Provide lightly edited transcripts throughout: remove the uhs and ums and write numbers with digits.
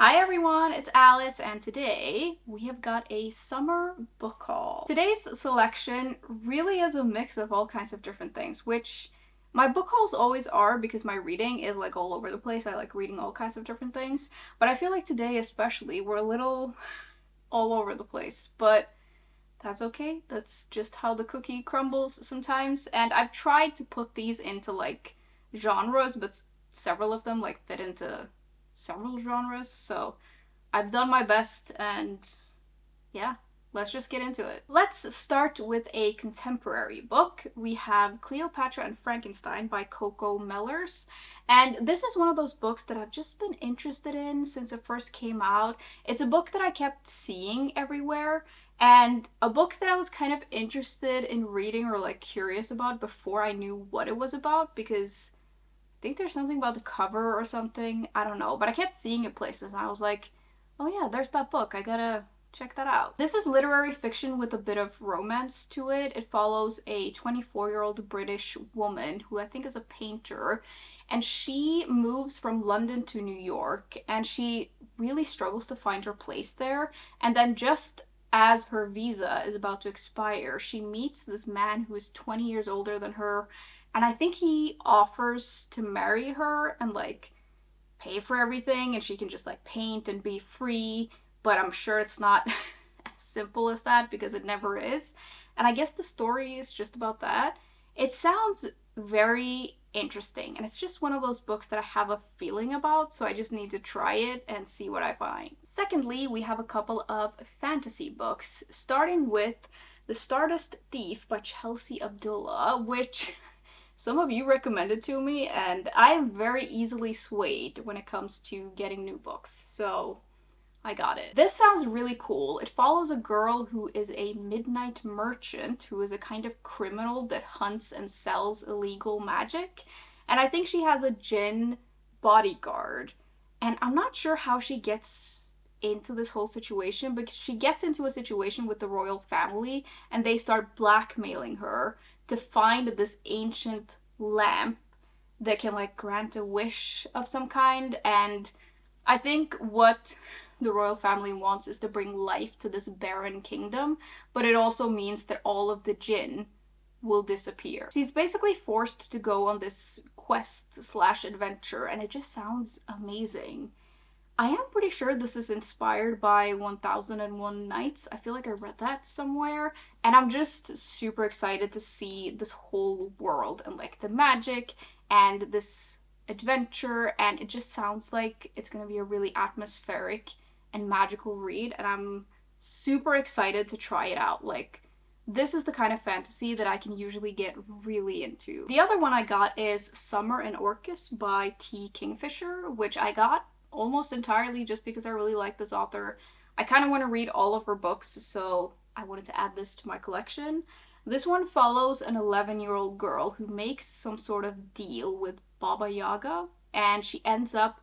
Hi everyone, it's Alice, and today we have got a summer book haul. Today's selection really is a mix of all kinds of different things, which my book hauls always are because my reading is like all over the place. I like reading all kinds of different things, but I feel like today especially we're a little all over the place, but that's okay. That's just how the cookie crumbles sometimes, and I've tried to put these into like genres, but several of them like fit into several genres, so I've done my best, and yeah, let's just get into it. Let's start with a contemporary book. We have Cleopatra and Frankenstein by Coco Mellors, and this is one of those books that I've just been interested in since it first came out. It's a book that I kept seeing everywhere, and a book that I was kind of interested in reading or like curious about before I knew what it was about, because I think there's something about the cover or something. I don't know, but I kept seeing it places and I was like, oh yeah, there's that book. I gotta check that out. This is literary fiction with a bit of romance to it. It follows a 24-year-old British woman who I think is a painter, and she moves from London to New York, and she really struggles to find her place there. And then just as her visa is about to expire, she meets this man who is 20 years older than her, and I think he offers to marry her and like pay for everything, and she can just like paint and be free, but I'm sure it's not as simple as that because it never is. And I guess the story is just about that. It sounds very interesting, and it's just one of those books that I have a feeling about, so I just need to try it and see what I find. Secondly, we have a couple of fantasy books, starting with The Stardust Thief by Chelsea Abdullah, which some of you recommended to me, and I am very easily swayed when it comes to getting new books, so I got it. This sounds really cool. It follows a girl who is a midnight merchant who is a kind of criminal that hunts and sells illegal magic, and I think she has a djinn bodyguard, and I'm not sure how she gets into this whole situation, but she gets into a situation with the royal family and they start blackmailing her to find this ancient lamp that can like grant a wish of some kind. And I think what the royal family wants is to bring life to this barren kingdom, but it also means that all of the jinn will disappear. She's basically forced to go on this quest slash adventure, and it just sounds amazing. I am pretty sure this is inspired by 1001 Nights. I feel like I read that somewhere. And I'm just super excited to see this whole world and like the magic and this adventure. And it just sounds like it's gonna be a really atmospheric and magical read. And I'm super excited to try it out. Like, this is the kind of fantasy that I can usually get really into. The other one I got is Summer and Orcus by T. Kingfisher, which I got almost entirely just because I really like this author. I kind of want to read all of her books, so I wanted to add this to my collection. This one follows an 11-year-old girl who makes some sort of deal with Baba Yaga, and she ends up,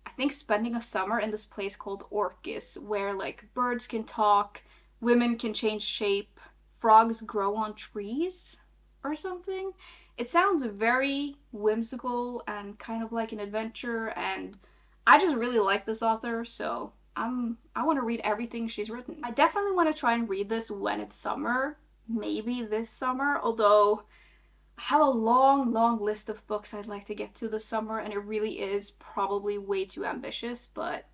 I think, spending a summer in this place called Orcus, where like birds can talk, women can change shape, frogs grow on trees, or something. It sounds very whimsical and kind of like an adventure, and I just really like this author, so I want to read everything she's written. I definitely want to try and read this when it's summer, maybe this summer, although I have a long list of books I'd like to get to this summer, and it really is probably way too ambitious, but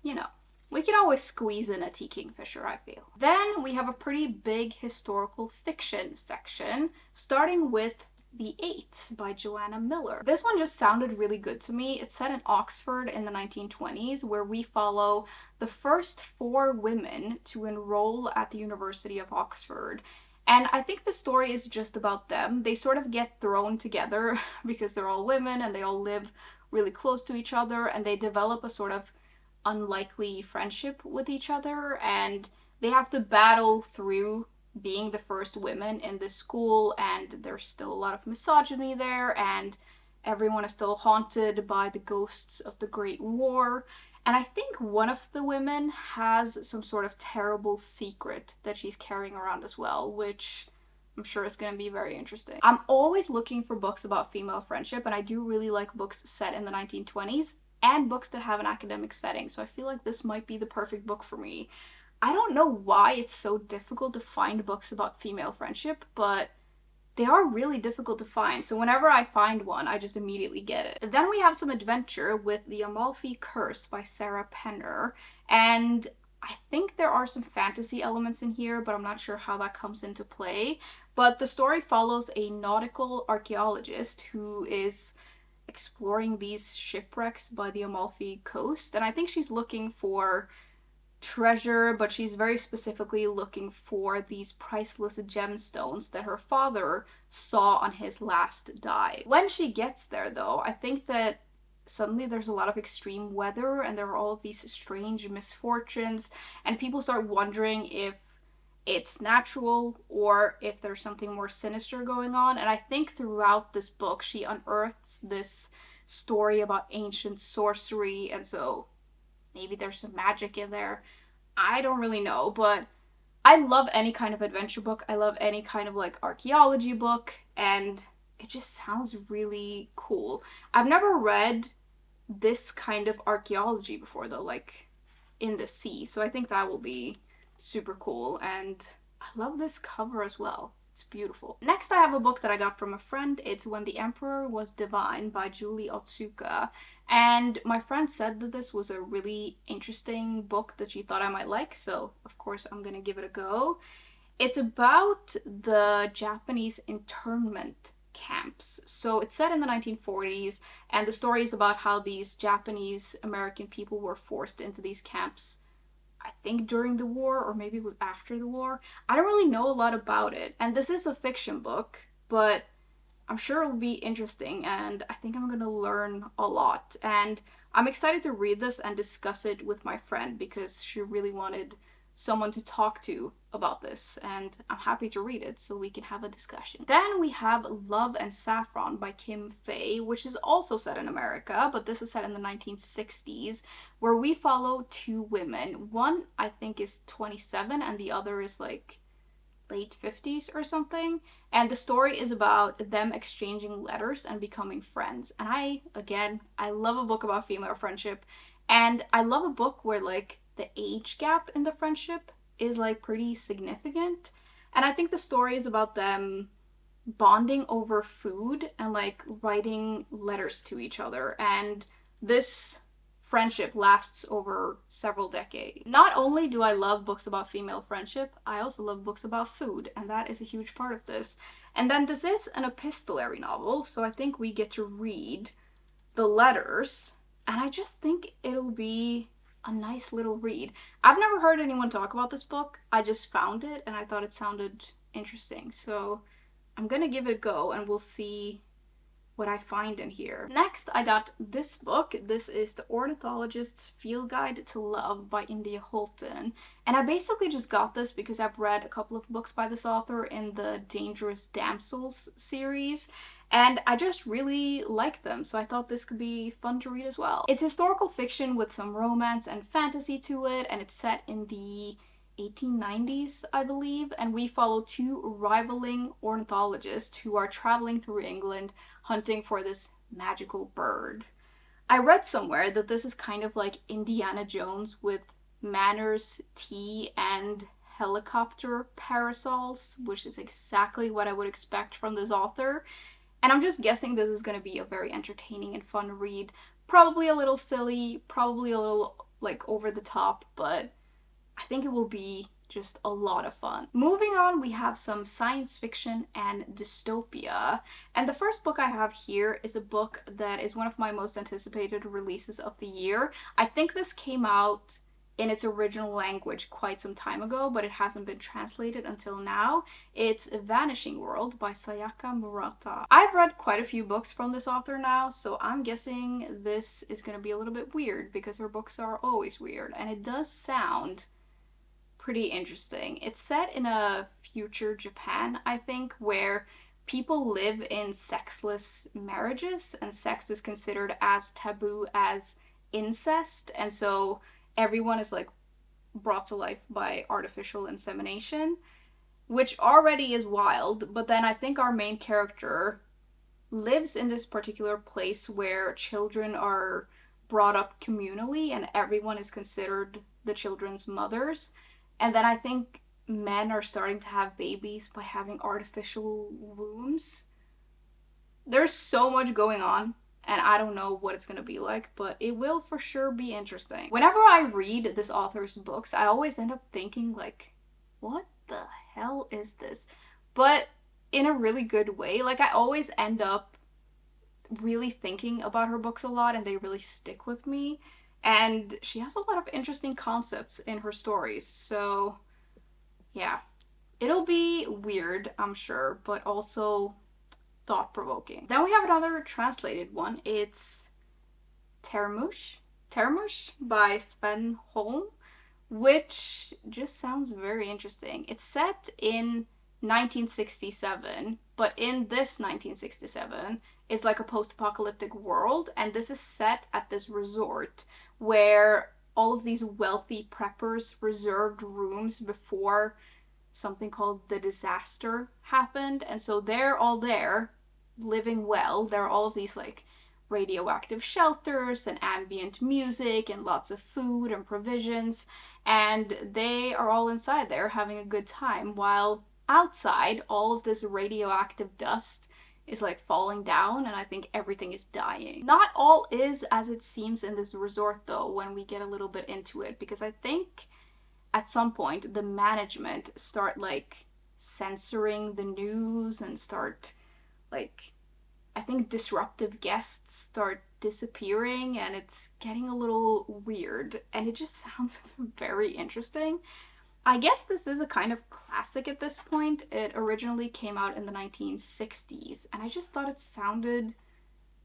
you know, we can always squeeze in a T. Kingfisher, I feel. Then we have a pretty big historical fiction section, starting with The Eight by Joanna Miller. This one just sounded really good to me. It's set in Oxford in the 1920s, where we follow the first 4 women to enroll at the University of Oxford. And I think the story is just about them. They sort of get thrown together because they're all women and they all live really close to each other, and they develop a sort of unlikely friendship with each other, and they have to battle through being the first women in this school, and there's still a lot of misogyny there, and everyone is still haunted by the ghosts of the Great War. And I think one of the women has some sort of terrible secret that she's carrying around as well, which I'm sure is going to be very interesting. I'm always looking for books about female friendship, and I do really like books set in the 1920s. and books that have an academic setting. So I feel like this might be the perfect book for me. I don't know why it's so difficult to find books about female friendship, but they are really difficult to find. So whenever I find one, I just immediately get it. Then we have some adventure with The Amalfi Curse by Sarah Penner. And I think there are some fantasy elements in here, but I'm not sure how that comes into play. But the story follows a nautical archaeologist who is exploring these shipwrecks by the Amalfi coast. And I think she's looking for treasure, but she's very specifically looking for these priceless gemstones that her father saw on his last dive. When she gets there, though, I think that suddenly there's a lot of extreme weather and there are all of these strange misfortunes, and people start wondering if it's natural or if there's something more sinister going on. And I think throughout this book she unearths this story about ancient sorcery, and so maybe there's some magic in there. I don't really know, but I love any kind of adventure book. I love any kind of like archaeology book, and it just sounds really cool. I've never read this kind of archaeology before though, like in the sea. So I think that will be super cool, and I love this cover as well. It's beautiful. Next, I have a book that I got from a friend. It's When the Emperor Was Divine by Julie Otsuka. And my friend said that this was a really interesting book that she thought I might like, so of course I'm gonna give it a go. It's about the Japanese internment camps. So it's set in the 1940s, and the story is about how these Japanese American people were forced into these camps, I think during the war, or maybe it was after the war. I don't really know a lot about it. And this is a fiction book, but I'm sure it'll be interesting, and I think I'm gonna learn a lot. And I'm excited to read this and discuss it with my friend because she really wanted someone to talk to about this, and I'm happy to read it so we can have a discussion. Then we have Love and Saffron by Kim Fay, which is also set in America, but this is set in the 1960s, where we follow two women. One I think is 27 and the other is like late 50s or something, and the story is about them exchanging letters and becoming friends. And I love a book about female friendship, and I love a book where like the age gap in the friendship is like pretty significant. And I think the story is about them bonding over food and like writing letters to each other, and this friendship lasts over several decades. Not only do I love books about female friendship, I also love books about food, and that is a huge part of this. And then this is an epistolary novel, so I think we get to read the letters, and I just think it'll be a nice little read. I've never heard anyone talk about this book. I just found it and I thought it sounded interesting, so I'm gonna give it a go and we'll see what I find in here. Next, I got this book. This is The Ornithologist's Field Guide to Love by India Holton. And I basically just got this because I've read a couple of books by this author in the Dangerous Damsels series, and I just really like them, so I thought this could be fun to read as well. It's historical fiction with some romance and fantasy to it, and it's set in the 1890s, I believe, and we follow two rivaling ornithologists who are traveling through England hunting for this magical bird. I read somewhere that this is kind of like Indiana Jones with manners, tea, and helicopter parasols, which is exactly what I would expect from this author. And I'm just guessing this is going to be a very entertaining and fun read. Probably a little silly, probably a little like over the top, but I think it will be just a lot of fun. Moving on, we have some science fiction and dystopia. And the first book I have here is a book that is one of my most anticipated releases of the year. I think this came out in its original language quite some time ago, but it hasn't been translated until now. It's Vanishing World by Sayaka Murata. I've read quite a few books from this author now, so I'm guessing this is gonna be a little bit weird because her books are always weird, and it does sound pretty interesting. It's set in a future Japan, I think, where people live in sexless marriages, and sex is considered as taboo as incest, and so everyone is like brought to life by artificial insemination, which already is wild. But then I think our main character lives in this particular place where children are brought up communally and everyone is considered the children's mothers. And then I think men are starting to have babies by having artificial wombs. There's so much going on, and I don't know what it's gonna be like, but it will for sure be interesting. Whenever I read this author's books, I always end up thinking, like, what the hell is this? But in a really good way. Like, I always end up really thinking about her books a lot, and they really stick with me. And she has a lot of interesting concepts in her stories, so yeah. It'll be weird, I'm sure, but also thought-provoking. Then we have another translated one. It's Termush. Termush by Sven Holm, which just sounds very interesting. It's set in 1967, but in this 1967 is like a post-apocalyptic world, and this is set at this resort where all of these wealthy preppers reserved rooms before something called the disaster happened, and so they're all there living well. There are all of these like radioactive shelters and ambient music and lots of food and provisions, and they are all inside there having a good time, while outside all of this radioactive dust is like falling down, and I think everything is dying. Not all is as it seems in this resort though when we get a little bit into it, because I think at some point the management start like censoring the news and start like, I think disruptive guests start disappearing, and it's getting a little weird, and it just sounds very interesting. I guess this is a kind of classic at this point. It originally came out in the 1960s, and I just thought it sounded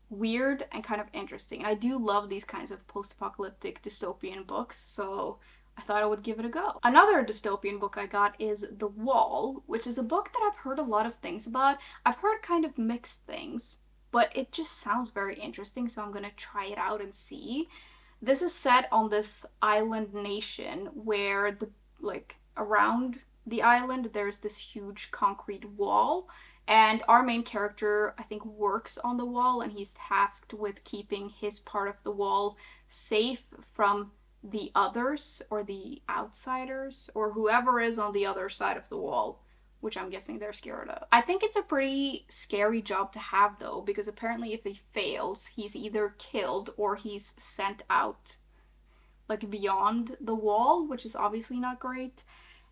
weird and kind of interesting. And I do love these kinds of post-apocalyptic dystopian books, so I thought I would give it a go. Another dystopian book I got is The Wall, which is a book that I've heard a lot of things about. I've heard kind of mixed things, but it just sounds very interesting, so I'm gonna try it out and see. This is set on this island nation where the like around the island there's this huge concrete wall, and our main character I think works on the wall, and he's tasked with keeping his part of the wall safe from the others or the outsiders or whoever is on the other side of the wall, which I'm guessing they're scared of. I think it's a pretty scary job to have though, because apparently if he fails, he's either killed or he's sent out like beyond the wall, which is obviously not great.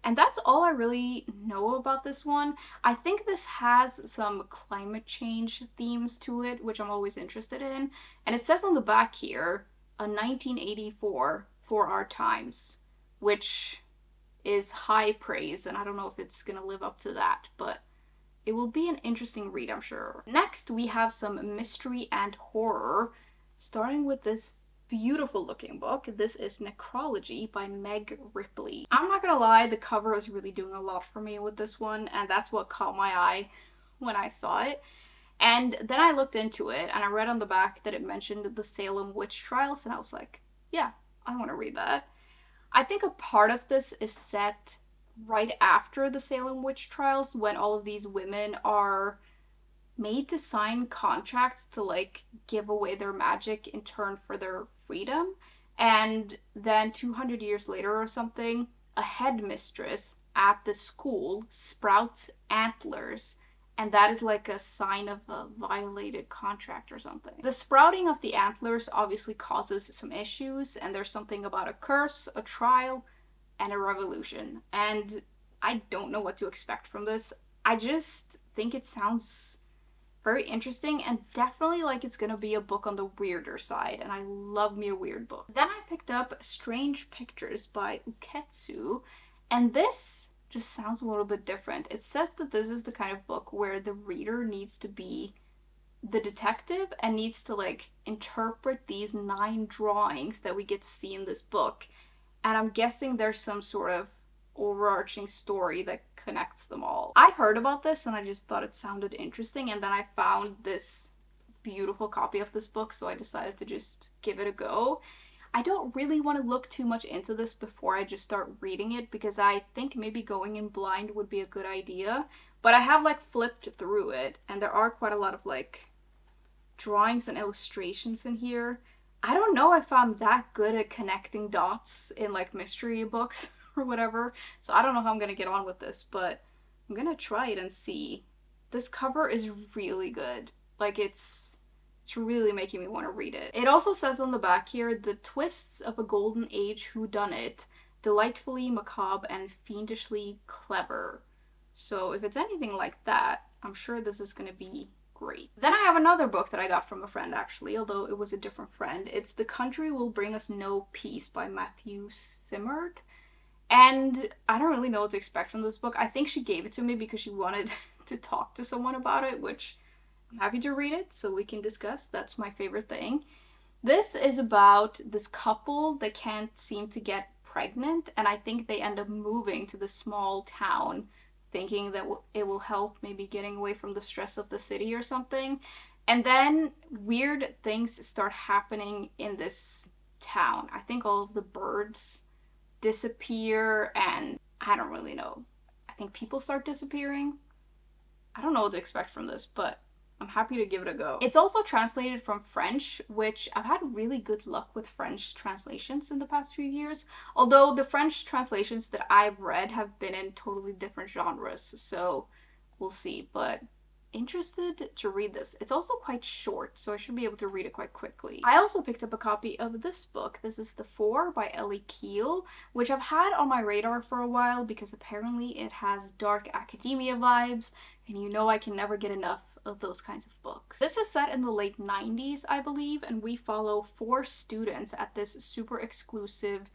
And that's all I really know about this one. I think this has some climate change themes to it, which I'm always interested in. And it says on the back here, a 1984 for our times, which is high praise, and I don't know if it's gonna live up to that, but it will be an interesting read, I'm sure. Next, we have some mystery and horror, starting with this beautiful looking book. This is Necrology by Meg Ripley. I'm not gonna lie, the cover is really doing a lot for me with this one, and that's what caught my eye when I saw it. And then I looked into it, and I read on the back that it mentioned the Salem witch trials, and I was like, yeah, I want to read that. I think a part of this is set right after the Salem witch trials, when all of these women are made to sign contracts to like give away their magic in turn for their freedom. And then 200 years later or something, a headmistress at the school sprouts antlers, and that is like a sign of a violated contract or something. The sprouting of the antlers obviously causes some issues, and there's something about a curse, a trial, and a revolution. And I don't know what to expect from this. I just think it sounds very interesting, and definitely like it's gonna be a book on the weirder side, and I love me a weird book. Then I picked up Strange Pictures by Uketsu, and this just sounds a little bit different. It says that this is the kind of book where the reader needs to be the detective and needs to like interpret these 9 drawings that we get to see in this book, and I'm guessing there's some sort of overarching story that connects them all. I heard about this and I just thought it sounded interesting, and then I found this beautiful copy of this book, so I decided to just give it a go. I don't really want to look too much into this before I just start reading it, because I think maybe going in blind would be a good idea, but I have like flipped through it and there are quite a lot of like drawings and illustrations in here. I don't know if I'm that good at connecting dots in like mystery books or whatever, so I don't know how I'm gonna get on with this, but I'm gonna try it and see. This cover is really good. Like it's really making me want to read it. It also says on the back here, the twists of a golden age whodunit, delightfully macabre and fiendishly clever. So if it's anything like that, I'm sure this is gonna be great. Then I have another book that I got from a friend actually, although it was a different friend. It's The Country Will Bring Us No Peace by Matthieu Simard. And I don't really know what to expect from this book. I think she gave it to me because she wanted to talk to someone about it, which I'm happy to read it so we can discuss. That's my favorite thing. This is about this couple that can't seem to get pregnant, and I think they end up moving to the small town thinking that it will help maybe getting away from the stress of the city or something. And then weird things start happening in this town. I think all of the birds disappear, and I don't really know. I think people start disappearing. I don't know what to expect from this, but I'm happy to give it a go. It's also translated from French, which I've had really good luck with French translations in the past few years. Although the French translations that I've read have been in totally different genres, so we'll see. But interested to read this. It's also quite short, so I should be able to read it quite quickly. I also picked up a copy of this book. This is The Four by Ellie Keel, which I've had on my radar for a while because apparently it has dark academia vibes, and you know I can never get enough of those kinds of books. This is set in the late 90s, I believe, and we follow 4 students at this super exclusive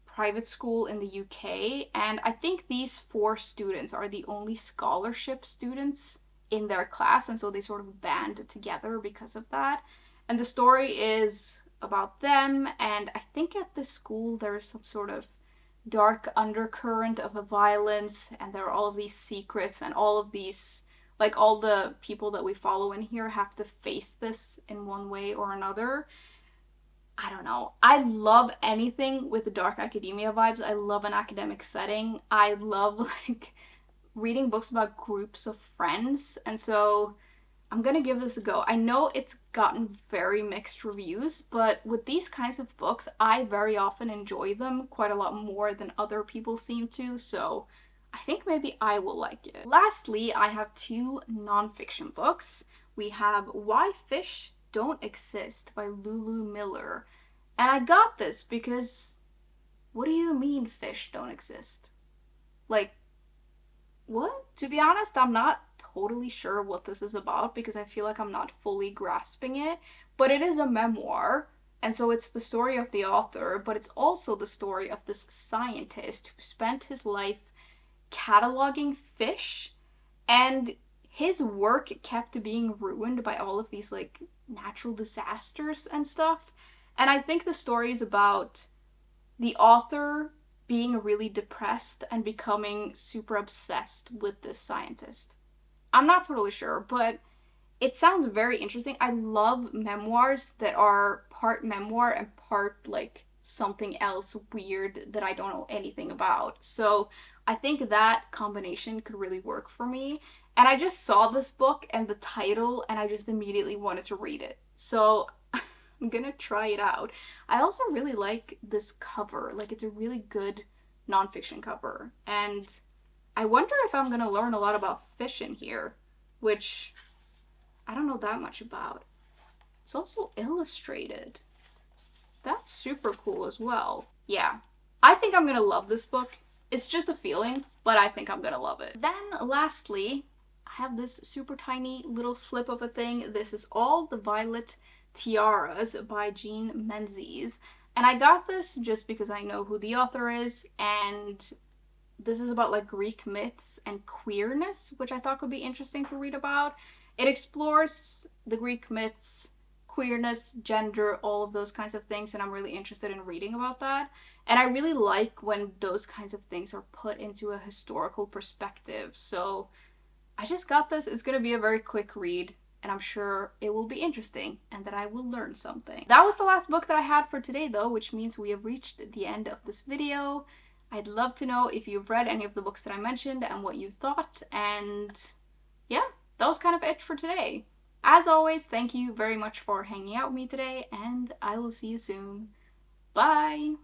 private school in the UK, and I think these 4 students are the only scholarship students in their class, and so they sort of band together because of that. And the story is about them, and I think at this school there is some sort of dark undercurrent of a violence, and there are all of these secrets, and all of these, like, all the people that we follow in here have to face this in one way or another. I don't know. I love anything with dark academia vibes. I love an academic setting. I love, like, reading books about groups of friends, and so I'm gonna give this a go. I know it's gotten very mixed reviews, but with these kinds of books, I very often enjoy them quite a lot more than other people seem to, so I think maybe I will like it. Lastly, I have 2 nonfiction books. We have Why Fish Don't Exist by Lulu Miller. And I got this because, what do you mean fish don't exist? Like, what? To be honest, I'm not totally sure what this is about because I feel like I'm not fully grasping it, but it is a memoir, and so it's the story of the author, but it's also the story of this scientist who spent his life cataloging fish, and his work kept being ruined by all of these like natural disasters and stuff. And I think the story is about the author being really depressed and becoming super obsessed with this scientist. I'm not totally sure, but it sounds very interesting. I love memoirs that are part memoir and part like something else weird that I don't know anything about. So I think that combination could really work for me. And I just saw this book and the title, and I just immediately wanted to read it. So I'm gonna try it out. I also really like this cover. Like, it's a really good nonfiction cover. And I wonder if I'm gonna learn a lot about fish in here, which I don't know that much about. It's also illustrated. That's super cool as well. Yeah, I think I'm gonna love this book. It's just a feeling, but I think I'm gonna love it. Then lastly, I have this super tiny little slip of a thing. This is All the Violet Tiaras by Jean Menzies. And I got this just because I know who the author is, and this is about like Greek myths and queerness, which I thought could be interesting to read about. It explores the Greek myths, queerness, gender, all of those kinds of things, and I'm really interested in reading about that. And I really like when those kinds of things are put into a historical perspective. So I just got this. It's gonna be a very quick read, and I'm sure it will be interesting and that I will learn something. That was the last book that I had for today though, which means we have reached the end of this video. I'd love to know if you've read any of the books that I mentioned and what you thought, and yeah, that was kind of it for today. As always, thank you very much for hanging out with me today, and I will see you soon. Bye!